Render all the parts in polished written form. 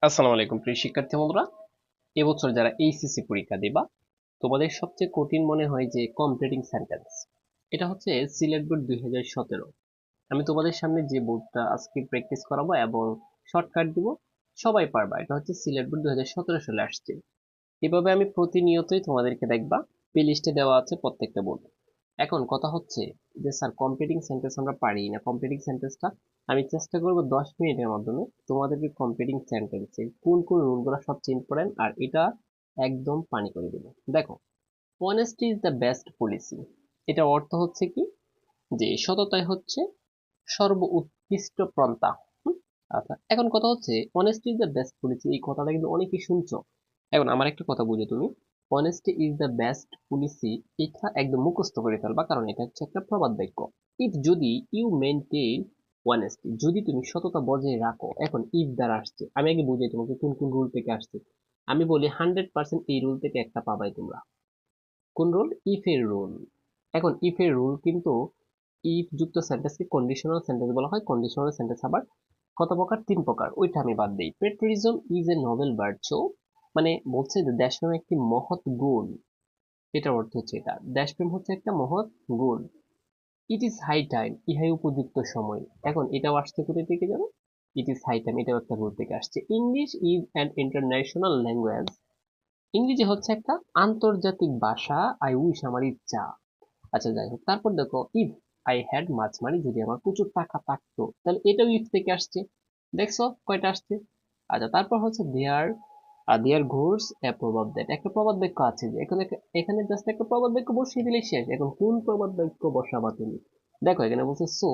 আসসালামু আলাইকুম প্রিয় শিক্ষার্থী বন্ধুরা। এবছর যারা এইচএসসি পরীক্ষা দিবা, তোমাদের সবচেয়ে কঠিন মনে হয় যে কমপ্লিটিং সেন্টেন্স। এটা হচ্ছে সিলেট বোর্ড 2017। আমি তোমাদের সামনে যে বোর্ডটা আজকে প্র্যাকটিস করাবো এবং শর্টকাট দিব, সবাই পারবা। এটা হচ্ছে সিলেট বোর্ড 2017 সালে আসছে। এভাবে আমি প্রতিনিয়তই তোমাদেরকে দেখবা প্লে লিস্টে দেওয়া আছে প্রত্যেকটা বোর্ড। এখন কথা হচ্ছে যে স্যার কমপ্লিটিং সেন্টেন্স আমরা পারি না। কমপ্লিটিং সেন্টেন্সটা আমি চেষ্টা করব 10 মিনিটের মাধ্যমে তোমাদেরকে কমপ্লিটিং সেন্টেন্সের কোন কোন রুলগুলো সবচেয়ে ইম্পর্টেন্ট আর এটা একদম পানি করে দেবো। দেখো, honesty is the best policy. এটা অর্থ হচ্ছে কি, যে সততাই হচ্ছে সর্ব উৎকৃষ্ট পন্থা। হুম? আচ্ছা, এখন কথা হচ্ছে honesty is the best policy, এই কথাটা কিন্তু অনেকেই শুনছো। এখন আমার একটা কথা বুঝো তুমি, honesty is the best policy, এটা একদম মুখস্থ করে ফেলবা, কারণ এটা হচ্ছে একটা প্রবাদ বাক্য। ইফ যদি ইউ মেনটেন অনেস্টি, যদি তুমি সততা বজায় রাখো। এখন ইফ দ্বারা আসছে, আমি আগে বুঝাই তোমাকে কোন কোন রুল থেকে আসছে। আমি বলি 100% এই রুল থেকে একটা পাবাই তোমরা। কোন রুল? ইফ এর রুল। এখন ইফ এর রুল কিন্তু ইফ যুক্ত সেন্টেন্সকে কন্ডিশনাল সেন্টেন্স বলা হয়। কন্ডিশনাল সেন্টেন্স আবার কত প্রকার? 3 প্রকার। ওইটা আমি বাদ দিই। Patriotism is a Nobel virtue, মানে বলছে যে দেশপ্রেম একটি মহৎ গুণ। এটার অর্থ হচ্ছে এটা, দেশপ্রেম হচ্ছে একটা মহৎ গুণ। ইট ইজ হাই টাইম, ইহাই উপযুক্ত সময়। এখন এটাও আসছে কোথা থেকে জানো? ইট ইজ হাই টাইম, এটাও একটা রুল থেকে আসছে। English is an international language, ইংরেজি হচ্ছে একটা আন্তর্জাতিক ভাষা। আই উইশ, আমার ইচ্ছা। আচ্ছা যাই হোক, তারপর দেখো, ইফ আই হ্যাড মাছ, মানে যদি আমার প্রচুর টাকা থাকতো, তাহলে এটাও ইফ থেকে আসছে। দেখছো কয়টা আসছে? আচ্ছা, তারপর হচ্ছে দেয়ার, দেয়ার ঘোর্স এ প্রবাদ দ্যাট, একটা প্রবাদ বাক্য আছে যে এখানে, এখানে জাস্ট একটা প্রবাদ বাক্য বসিয়ে দিলেই শেষ। এখন কোন প্রবাদ বাক্য বসাবা তুমি? দেখো এখানে বলছে সো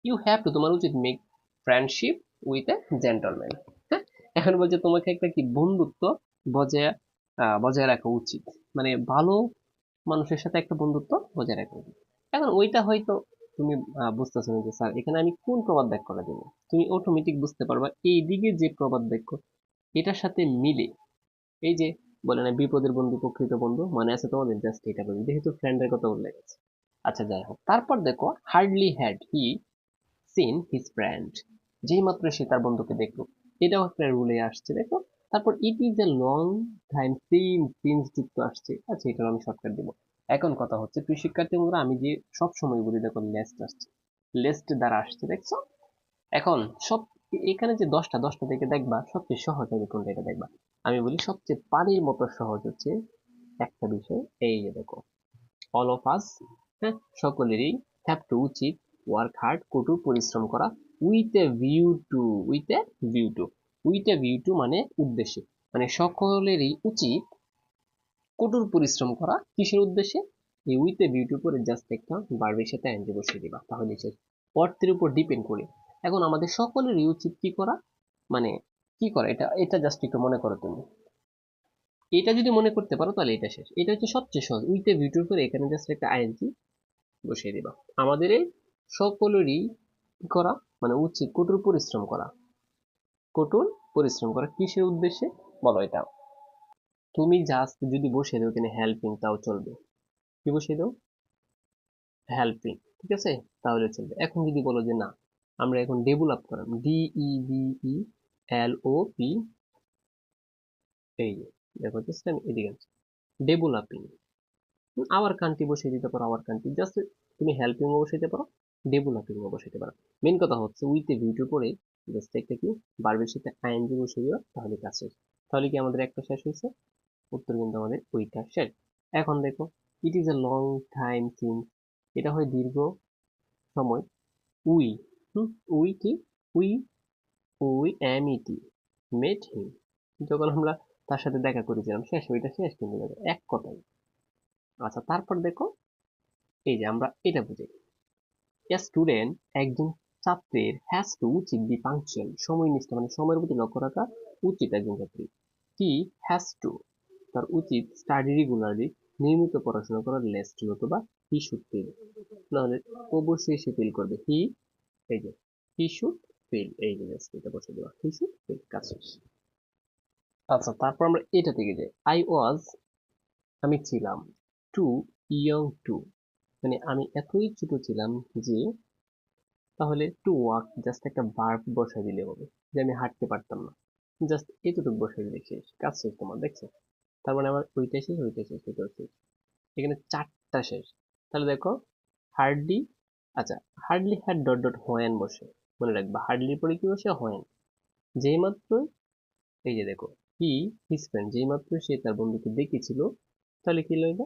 ইউ হ্যাভ টু, তোমার উচিত make friendship with a gentleman. হ্যাঁ, এখন বলছে তোমাকে একটা কি বন্ধুত্ব বজায় বজায় রাখা উচিত, মানে ভালো মানুষের সাথে একটা বন্ধুত্ব বজায় রাখা উচিত। এখন ওইটা হয়তো তুমি বুঝতেছো না যে স্যার এখানে আমি কোন প্রবাদ বাক্যটা দেবো। তুমি অটোমেটিক বুঝতে পারবা এই দিকে যে প্রবাদ বাক্য এটার সাথে মিলে। এই যে বলে না, বিপদের বন্ধু প্রকৃত বন্ধু, মানে আছে তোমাদের? জাস্ট এটা বলি, যেহেতু ফ্রেন্ডের কথা উল্লেখ আছে। আচ্ছা যাই হোক, তারপর দেখো, hardly had he seen his friend, যেই মাত্র সে তার বন্ধুকে দেখলো, এটাও একটা রুলে আসছে। দেখো, তারপর it is a long time since যুক্ত আসছে। আচ্ছা, এটা আমি শর্টকাট দিব। এখন কথা হচ্ছে তুই শিক্ষার্থী বন্ধুরা, আমি যে সব সময় বলি, দেখো লেস্ট আসছে, লেস্ট দ্বারা আসছে, দেখছো? এখন সব, এখানে যে 10টা থেকে দেখবা সবচেয়ে সহজ হবে কোনটা, এটা দেখবা। আমি বলি সবচেয়ে পানির মতো সহজ হচ্ছে একটা বিষয়, এই যে দেখো, অল অফ আস, হ্যাঁ, সকলেরই, হ্যাভ টু উচিত, ওয়ার্ক হার্ড কঠোর পরিশ্রম করা, with a view to, with a view to, with a view to মানে উদ্দেশ্যে, মানে সকলেরই উচিত কঠোর পরিশ্রম করা কিসের উদ্দেশ্যে? এই উইথ এ ভিউ টু করে জাস্ট একটা ভার্বের সাথে এনজি বসিয়ে দিবা, তাহলে শেষ। অর্থের উপর ডিপেন্ড করে। এখন আমাদের সকলেরই উচিত কি করা, মানে কি করা, এটা এটা জাস্ট একটু মনে করো তুমি। এটা যদি মনে করতে পারো তাহলে এটা শেষ। এটা হচ্ছে সবচেয়ে সহজ। উইথ এ ভিউ টু করে এখানে জাস্ট একটা আইএনজি বসিয়ে দিবা। আমাদের এই সকলেরই কি করা, মানে উচিত কঠোর পরিশ্রম করা। কঠোর পরিশ্রম করা কিসের উদ্দেশ্যে? বলো এটা। তুমি জাস্ট যদি বসিয়ে দাও এখানে হেল্পিং, তাও চলবে। কি বসিয়ে দাও? হেল্পিং, ঠিক আছে, তাহলে চলবে। এখন যদি বলো যে না, আমরা এখন ডেভেলপ করাম, DEVELOP, এই যে দেখো জাস্ট আমি এদিকে ডেভেলপিং, আওয়ার কান্ট্রি বসিয়ে দিতে পারো, আওয়ার কান্ট্রি জাস্ট। তুমি হেল্পিং ও বসাইতে পারো, ডেভেলপিং ও বসাইতে পারো। মেন কথা হচ্ছে উইথ এ ভিডিও করে জাস্ট একটা কি বারবের সাথে আইএনজি বসিয়ে দিও, তাহলে কাজ শেষ। তাহলে কি আমাদের একটা শেষ হয়েছে? উত্তর কিন্তু আমাদের ওইটা শেষ। এখন দেখো, it is a long time since, এটা হয় দীর্ঘ সময়। উই, উই কি, উই, উই এম ইটি মেট হিম, যখন আমরা তার সাথে দেখা করেছিলাম, শেষ, ওইটা শেষ কিন্তু দেখো, এক কথাই। আচ্ছা, তারপর দেখো, এই যে আমরা এটা বুঝি, এ স্টুডেন্ট, একজন ছাত্রের, হ্যাজ টু উচিত, বি পাংচুয়াল, সময়নিষ্ঠ মানে সময়ের প্রতি লক্ষ্য রাখা উচিত একজন ছাত্রী। হি হ্যাজ টু, তার উচিত, স্টাডি রেগুলারলি, নিয়মিত পড়াশোনা করার, লেস্ট নতুবা হি শুড ফিল, নাহলে অবশ্যই সে ফিল করবে। হি, এই যে হি শুড ফিল, এই যে just এটা বসে দেওয়া, হি শুড ফিল, কাজ শেষ। আচ্ছা, তারপর আমরা এটা থেকে যাই, আই ওয়াজ, আমি ছিলাম, টু ইয়ং টু, মানে আমি এতই ছোট ছিলাম যে, তাহলে টু ওয়াক জাস্ট একটা ভার্ব বসাই দিলে হবে, যে আমি হাঁটতে পারতাম না। জাস্ট এতটুকু বসে দিলে শেষ, কাজ শেষ তোমার, দেখছো? তার মানে আমার ওইটা শেষ, ওইটা শেষ, ওইটাও শেষ। এখানে চারটা শেষ। তাহলে দেখো, হার্ডলি, আচ্ছা, hardly had dot dot when বসে, মনে রাখবা হার্ডলির পরে কি বসে? হোয়েন। যেই মাত্র, এই যে দেখো, হি হিজ ফ্রেন্ড, যেই মাত্র সে তার বন্ধুকে দেখেছিল, তাহলে কি লাগবে?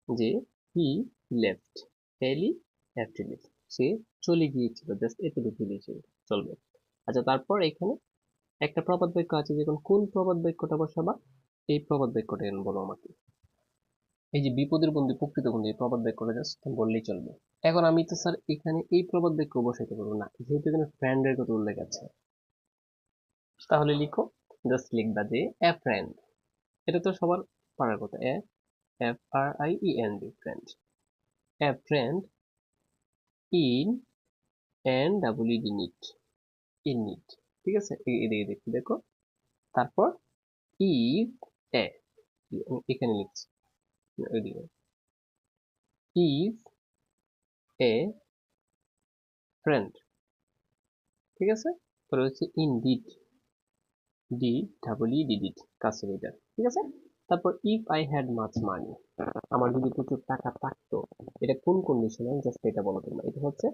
যে হি লেফট, এলি লেফট, সে চলে গিয়েছিল, জাস্ট এতটুকু দিয়েছিল, চলবে। আচ্ছা, তারপর এখানে একটা প্রবাদ বাক্য আছে, যখন কোন প্রবাদ বাক্যটা বসাবা? এই প্রবাদ বাক্যটা এখন বলো আমাকে। এই যে বিপদের বন্ধু প্রকৃত বন্ধু, এই প্রবাদ বাক্যটা জাস্ট বললেই চলবে। এখন আমি তো স্যার এখানে এই প্রবাদ বাক্য বসাইতে পারবো না, যেহেতু এখানে ফ্রেন্ডের কথা উল্লেখ আছে। তাহলে লিখো, জাস্ট লিখবা যে এ ফ্রেন্ড। এটা তো সবার পারার কথা, A F R I E N D, friend. A friend in N double E D, need, in need. ঠিক আছে, এদিকে দেখো, দেখো। তারপর ইজ এ, এখানে লিখছি, ওইদিকে, ইজ এ ফ্রেন্ড। ঠিক আছে, পরে হচ্ছে indeed, D double E did, কাছের এটা। ঠিক আছে। তারপর if I had much money, আমার যদি প্রচুর টাকা থাকতো। এটা কোন কন্ডিশনাল, জাস্ট এটা বলো তোমরা। এটা হচ্ছে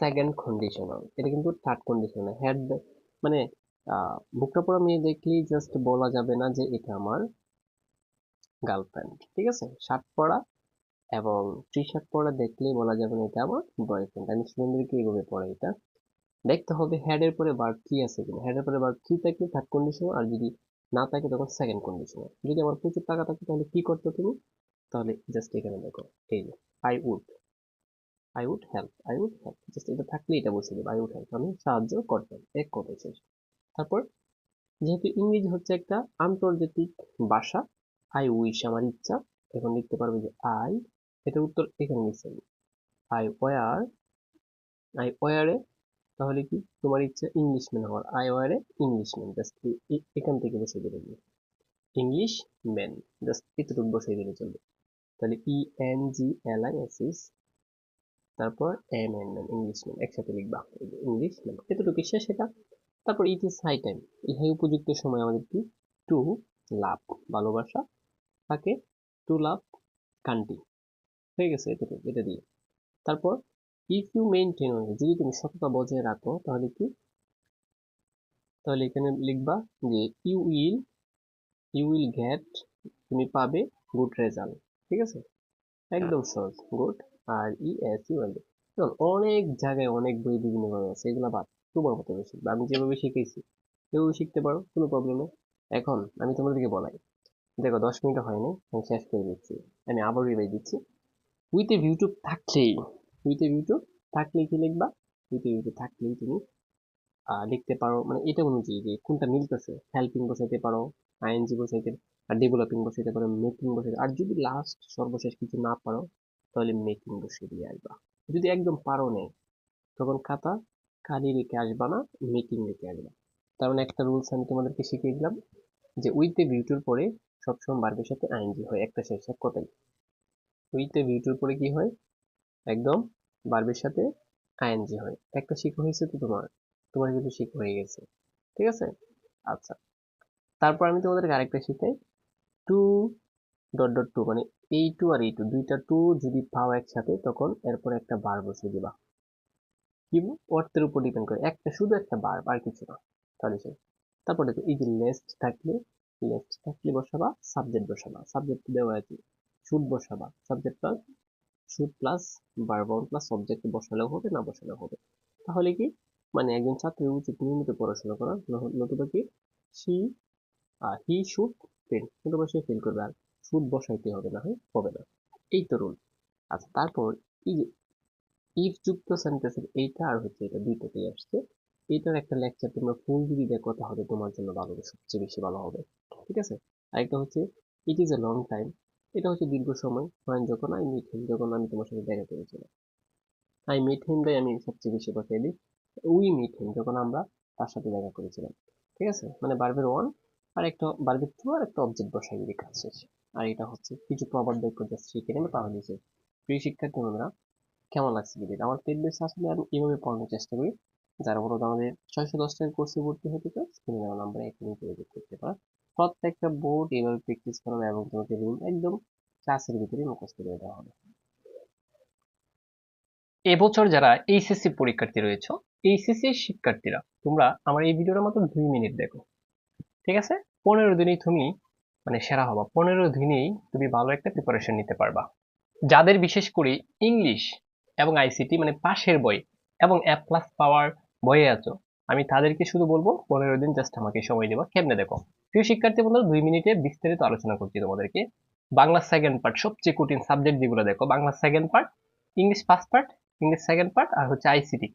সেকেন্ড কন্ডিশনাল, এটা কিন্তু থার্ড কন্ডিশনাল। হ্যাড মানে বুকটা পড়া মেয়ে দেখলেই জাস্ট বলা যাবে না যে এটা আমার গার্লফ্রেন্ড। ঠিক আছে, শার্ট পরা এবং টি শার্ট পরা দেখলেই বলা যাবে না এটা আমার বয়ফ্রেন্ড। আমি স্টুডেন্টদেরকে এইভাবে পড়াই এটা। দেখতে হবে হেড এর পরে ভার্ব কি আছে কিনা। হেড এর পরে ভার্ব কি থাকলে থার্ড কন্ডিশন, আর যদি না থাকে তখন সেকেন্ড কন্ডিশন। যদি আমার প্রচুর টাকা থাকে তাহলে কি করতে তুমি? তাহলে জাস্ট এখানে দেখো, এই যে I would, I would help, I would help, just এটা থাকলে এটা বসে দেবো, আই উড হেল্প, আমি সাহায্য করতাম, এক কথায় শেষ। তারপর যেহেতু ইংরেজি হচ্ছে একটা আন্তর্জাতিক ভাষা, আই উইশ আমার ইচ্ছা, এখন লিখতে পারবে যে আই, এটা উত্তর এখানে লিখছেন, আই ওয়ার, আই ওয়ারে, তাহলে কি তোমার ইচ্ছা ইংলিশম্যান হওয়ার, I were A Englishman, just এখান থেকে বসে দিলে ইংলিশ ম্যান, জাস্ট এতটুকু বসে দিলে চলবে। তাহলে E N G L I S S, তারপর এম এন ম্যান, ইংলিশম্যান, একসাথে লিখবা, ইংলিশ ম্যান, এতটুকু শেষ এটা। তারপর ইট ইজ হাই টাইম, ইহাই উপযুক্ত সময় আমাদের কি? টু লাভ, ভালোবাসা তাকে, টু লাভ কান্ট্রি। হয়ে গেছে এতটুকু, এটা দিয়ে। তারপর ইফ ইউ মেইনটেইন, যদি তুমি সততা বজায় রাখো, তাহলে কি? তাহলে এখানে লিখবা যে ইউ উইল গেট, তুমি পাবে গুড রেজাল্ট। ঠিক আছে, একদম সহজ, গুড, আর ই এস ইউ এল। অনেক জায়গায় অনেক বই বিভিন্ন ভাবে আছে, এগুলা বাদ, তোমার মতো বেশি, আমি যেভাবে শিখেছি এভাবে শিখতে পারো, কোনো প্রবলেম নেই। এখন আমি তোমাদেরকে বলাই, দেখো 10 মিনিট হয়নি, আমি শেষ করে দিচ্ছি। আমি আবার রিভাইজ দিচ্ছি। উইথ এ ভিউ টু থাকলেই, উইথ এ ভিউ টু থাকলেই কি লিখবা? উইথ এ ভিউ টু থাকলেই তুমি লিখতে পারো, মানে এটা অনুযায়ী যে কোনটা মিলতেছে, হেল্পিং বসাইতে পারো, আইএনজি বসাইতে, আর ডেভেলপিং বসাইতে পারো, মেকিং বসাইতে, আর যদি লাস্ট সর্বশেষ কিছু না পারো, তাহলে মেকিং বসিয়ে দিয়ে আসবা। যদি একদম পারো নেই, তখন খাতা খালি রেখে আসবা না, মেকিং রেখে আসবা। তার মানে একটা রুলস আমি তোমাদেরকে শিখিয়ে দিলাম, যে উইথ দ্য ভিউটির পরে সবসময় ভার্বের সাথে আইএনজি হয়, একটা শেষ, এক কথাই। উইথ দ্য ভিউটির পরে কি হয়? একদম ভার্বের সাথে আইএনজি হয়। একটা শিখা হয়েছে তো তোমার, তোমার কিন্তু শিখা হয়ে গেছে। ঠিক আছে। আচ্ছা, তারপর আমি তোমাদেরকে আরেকটা শিখাই, টু ডট ডট টু, মানে এই টু আর এই টু, দুইটা টু যদি পাও একসাথে, তখন এরপর একটা বার বসিয়ে দিবা। কি অর্থের উপর ডিপেন্ড করে, একটা শুধু একটা বার, আর কিছু না, তাহলে সে। তারপর দেখো, এই যে লেস্ট থাকলে, লেস্ট থাকলে বসাবা সাবজেক্ট, বসাবা সাবজেক্ট দেওয়া আছে, শুড বসাবা subject plus should plus verb plus object, বসালেও হবে না বসালেও হবে। তাহলে কি, মানে একজন ছাত্রের উচিত নিয়মিত পড়াশোনা করা, নতুবা কি সি হি শুড ফেল, নতুবা সে ফেল করবে, আর শুড বসাইতে হবে, না হয় হবে না। এই তো রুল। আচ্ছা, তারপর এই যে ইফ যুক্ত সেন্টেন্সের এইটা আর হচ্ছে এটা, দুইটাতেই আসছে। এইটার একটা লেকচার তোমরা ফুল যদি দেখো তাহলে তোমার জন্য ভালো হবে, সবচেয়ে বেশি ভালো হবে। ঠিক আছে। আরেকটা হচ্ছে it is a long time, এটা হচ্ছে দীর্ঘ সময় হয়, যখন আই মিট হিম, যখন আমি তোমার সাথে দেখা করেছিলাম। আই মিট হিম টাই আমি সবচেয়ে বেশি বসাই দিই। উই মিট হিম, যখন আমরা তার সাথে দেখা করেছিলাম। ঠিক আছে, মানে বার্বের ওয়ান আর একটা বার্বের টু আর একটা অবজেক্ট বসাই দিলে কাজ শেষ। আর এটা হচ্ছে কিছু প্রবাদ বাক্য জাস্ট শিখে নেবে, তাহলে শেষ। প্রিয় শিক্ষার্থী বন্ধুরা, কেমন লাগছে ভিডিওটা? আমার পেজ বেস আসলে আমি এভাবে পড়ানোর চেষ্টা করি। যারা মূলত আমাদের 610 টাকার কোর্সে ভর্তি হতে চাও স্ক্রিনে দেওয়া নাম্বারে এখনই যোগাযোগ করতে পারো। প্রত্যেকটা বোর্ড এভাবে প্র্যাকটিস করাবে এবং তোমাকে রুল একদম ক্লাসের ভিতরে মুখস্থ করে দেওয়া হবে। এবছর যারা এইচএসসি পরীক্ষার্থী রয়েছে, এইচএসসি শিক্ষার্থীরা তোমরা আমার এই ভিডিওটা মাত্র 2 মিনিট দেখো, ঠিক আছে? 15 দিনেই তুমি মানে সেরা হবা, 15 দিনেই তুমি ভালো একটা প্রিপারেশন নিতে পারবা। যাদের বিশেষ করে ইংলিশ এবং আইসিটি মানে পাশের বই এবং এ প্লাস পাওয়ার বইয়ে আছো, আমি তাদেরকে শুধু বলবো 15 দিন জাস্ট আমাকে সময় দেবো। কেমনে দেখো প্রিয় শিক্ষার্থী বন্ধুরা, 2 মিনিটে বিস্তারিত আলোচনা করছি তোমাদেরকে। বাংলা সেকেন্ড পার্ট সবচেয়ে কঠিন সাবজেক্ট যেগুলো দেখো, Bangla second part, English first part, English second part আর হচ্ছে আইসিটি।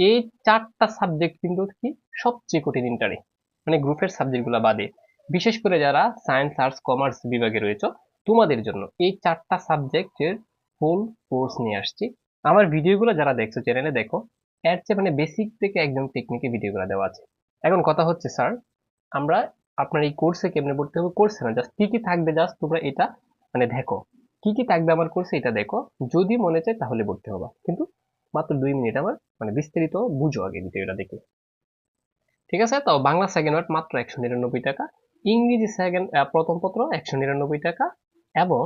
এই 4টা সাবজেক্ট কিন্তু কি সবচেয়ে কঠিন ইন্টারে, মানে গ্রুপের সাবজেক্টগুলো বাদে। বিশেষ করে যারা সায়েন্স আর্টস কমার্স বিভাগে রয়েছে তোমাদের জন্য এই 4টা সাবজেক্টের ফুল কোর্স নিয়ে আসছি। আমার ভিডিওগুলো যারা দেখছো চ্যানেলে দেখো, এর চেয়ে মানে বেসিক থেকে একদম টেকনিকে ভিডিওগুলো দেওয়া আছে। এখন কথা হচ্ছে স্যার, আমরা আপনার এই কোর্সে কেমনে ভর্তি হবে, কোর্সে না জাস্ট কি কি থাকবে জাস্ট তোমরা এটা মানে দেখো, কি কি থাকবে আমার কোর্সে এটা দেখো, যদি মনে চায় তাহলে ভর্তি হবা। কিন্তু মাত্র 2 মিনিট আমার মানে বিস্তারিত বুঝো আগে ভিডিওটা দেখে, ঠিক আছে? তো বাংলা সেকেন্ড পার্ট মাত্র 199 টাকা, ইংরেজি সেকেন্ড প্রথম পত্র 199 টাকা এবং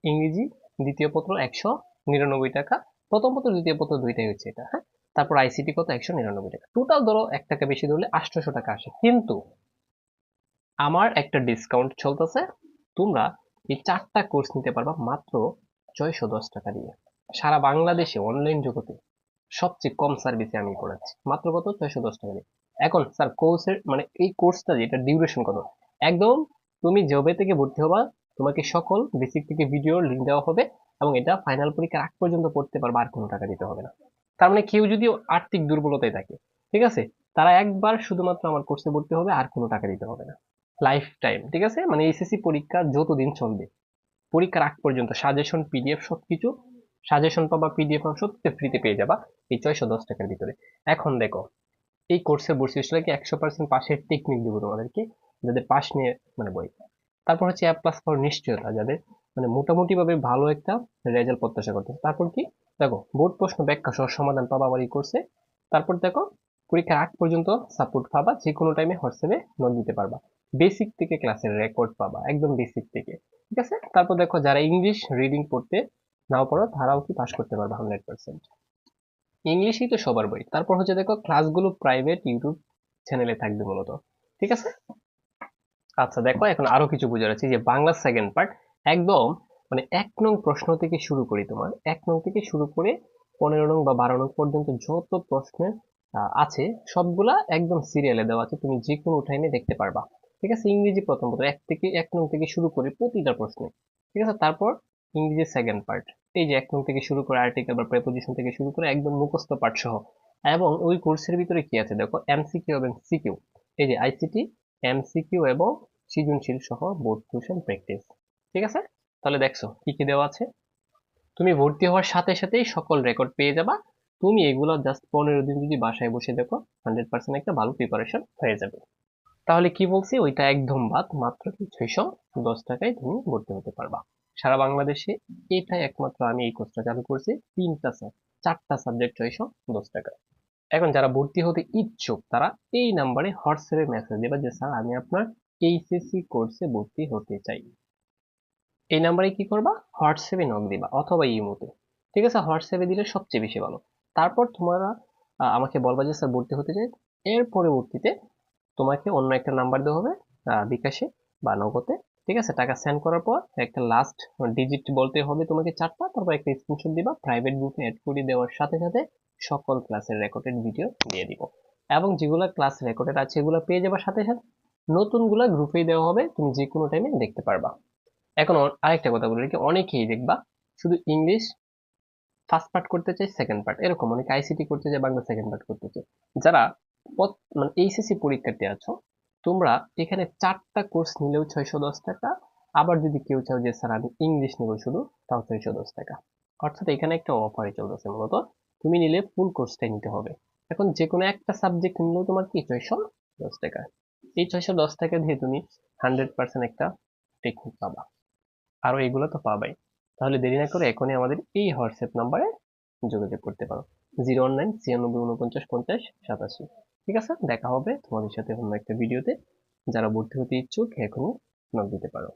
ইংরেজি দ্বিতীয় পত্র 199 টাকা। প্রথম পত্র দ্বিতীয় পত্র দুইটাই হচ্ছে এটা, হ্যাঁ। তারপর আইসিটি কত 199 টাকা, টোটাল ধরো 1 টাকা বেশি ধরলে 800 টাকা আসে। কিন্তু আমার একটা ডিসকাউন্ট চলতেছে, তোমরা এই 4টা কোর্স নিতে পারবা মাত্র 610 টাকা দিয়ে। সারা বাংলাদেশে অনলাইন জগতে সবচেয়ে কম সার্ভিসে আমি করাচ্ছি, মাত্র কত 610 টাকা দিয়ে। এখন স্যার কোর্সের মানে এই কোর্সটা যেটা ডিউরেশন কত, একদম তুমি জবে থেকে ভর্তি হবা তোমাকে সকল বেসিক থেকে ভিডিওর লিঙ্ক দেওয়া হবে এবং এটা ফাইনাল পরীক্ষার আগ পর্যন্ত পড়তে পারবা, আর কোনো টাকা দিতে হবে না। তার মানে কেউ যদি আর্থিক দুর্বলতায় থাকে, ঠিক আছে, তারা একবার শুধুমাত্র আমার কোর্সে ভর্তি হবে, আর কোনো টাকা দিতে হবে না লাইফ টাইম, ঠিক আছে? মানে এসএসসি পরীক্ষা যতদিন চলবে, পরীক্ষার আগ পর্যন্ত সাজেশন পিডিএফ সবকিছু, সাজেশন পাবা পিডিএফ সবকিছু ফ্রিতে পেয়ে যাবা এই 610 টাকার ভিতরে। এখন দেখো এই কোর্সে ভর্তি হচ্ছে কি 100% পাশের টেকনিক দেবো তোমাদেরকে, যাদের পাশ নিয়ে মানে বই। তারপর হচ্ছে অ্যাপ প্লাস পাওয়ার নিশ্চয়তা, যাদের মানে মোটামুটি ভাবে ভালো একটা রেজাল্ট প্রত্যাশা করতে। তারপর কি দেখো বোর্ড প্রশ্ন ব্যাখ্যা সহ সমাধান পাবা আমার এই কোর্সে। তারপর দেখো পরীক্ষার আগ পর্যন্ত সাপোর্ট পাবা, যে কোনো টাইমে হোয়াটসঅ্যাপে নোট দিতে পারবা। বেসিক থেকে ক্লাসের রেকর্ড পাবা একদম বেসিক থেকে, ঠিক আছে? তারপর দেখো যারা ইংলিশ রিডিং পড়তে নাও পারো তারাও কি পাস করতে পারবে 100%। ইংলিশই তো সবার বই। তারপর হচ্ছে দেখো ক্লাসগুলো প্রাইভেট ইউটিউব চ্যানেলে থাকবে মূলত, ঠিক আছে? আচ্ছা দেখো এখন আরো কিছু বোঝার আছে, যে বাংলা সেকেন্ড পার্ট একদম মানে 1 নং প্রশ্ন থেকে শুরু করি, তোমার 1 নং থেকে শুরু করে 15 নং বা 12 নং পর্যন্ত যত প্রশ্নের আছে সবগুলা একদম সিরিয়ালে দেওয়া আছে, তুমি যে কোনো টাইমে দেখতে পারবা, ঠিক আছে? ইংরেজি প্রথম পত্র 1 নং থেকে শুরু করে প্রতিটা প্রশ্নে, ঠিক আছে? তারপর ইংরেজি সেকেন্ড পার্ট, এই যে 1 নং থেকে শুরু করে আর্টিকেল বা প্রেপোজিশন থেকে শুরু করে একদম মুখস্থ পাঠ সহ। এবং ওই কোর্সের ভিতরে কি আছে দেখো, এমসিকিউ এবং সিকিউ, এই যে আইসিটি এমসিকিউ এবং সৃজনশীল সহ বোর্ড কুইজ প্র্যাকটিস, ঠিক আছে? তাহলে দেখছো কি কি দেওয়া আছে, তুমি ভর্তি হওয়ার সাথে সাথেই সকল রেকর্ড পেয়ে যাবা। তুমি এগুলো জাস্ট 15 দিন যদি বাসায় বসে দেখো 100% একটা ভালো প্রিপারেশন হয়ে যাবে। তাহলে কি বলছি ওইটা একদম বাদ, মাত্র কি 610 টাকায় তুমি ভর্তি হতে পারবা সারা বাংলাদেশে। এটাই একমাত্র আমি এই কোর্সটা চালু করছি, 4টা সাবজেক্ট 610 টাকা। এখন যারা ভর্তি হতে ইচ্ছুক তারা এই নাম্বারে হোয়াটসঅ্যাপে মেসেজ দেবা যে স্যার আমি আপনার এইচএসসি কোর্সে ভর্তি হতে চাই। এই নাম্বারে কি করবা, হোয়াটসঅ্যাপে নক দিবা অথবা ইমোতে, ঠিক আছে? হোয়াটসঅ্যাপে দিলে সবচেয়ে বেশি ভালো। তারপর তোমরা আমাকে বলবা যে স্যার ভর্তি হতে চাই। এর পরবর্তীতে তোমাকে অন্য একটা নাম্বার দেওয়া হবে, বিকাশে বা নগদে, ঠিক আছে? টাকা সেন্ড করার পর একটা লাস্ট ডিজিট বলতে হবে তোমাকে 4টা, তারপর একটা স্ক্রিনশট দিবা, প্রাইভেট গ্রুপে অ্যাড করে দেওয়ার সাথে সাথে সকল ক্লাসের রেকর্ডেড ভিডিও দিয়ে দিব। এবং যেগুলো ক্লাস রেকর্ডেড আছে এগুলো পেয়ে যাবার সাথে সাথে নতুনগুলা গ্রুপেই দেওয়া হবে, তুমি যে কোনো টাইমে দেখতে পারবা। এখন আরেকটা কথা বলি কি, অনেকেই দেখবা শুধু ইংলিশ ফার্স্ট পার্ট করতে চাই, সেকেন্ড পার্ট এরকম, অনেকে আইসিটি করতে চাই, বাংলা সেকেন্ড পার্ট করতে চাই। যারা মানে এইচএসসি পরীক্ষার্থী আছো, তোমরা এখানে 4টা কোর্স নিলেও 610 টাকা। আবার যদি কেউ চাও যে স্যার আমি ইংলিশ নেবো শুধু, তাও 610 টাকা। অর্থাৎ এখানে একটা অফারে চলতেছে মূলত, তুমি নিলে ফুল কোর্সটাই নিতে হবে। এখন যে কোনো একটা সাবজেক্ট নিলেও তোমার কি 610 টাকা। এই 610 টাকা দিয়ে তুমি 100% একটা টেকনিক পাবা, আরো এগুলো তো পাবাই। তাহলে দেরি না করে এখনই আমাদের এই হোয়াটসঅ্যাপ নাম্বারে যোগাযোগ করতে পারো। 019 96 49 50 87। ঠিক আছে, দেখা হবে তোমাদের সাথে অন্য একটা ভিডিওতে। যারা ভর্তি হতে ইচ্ছুক এখনই নক দিতে পারো।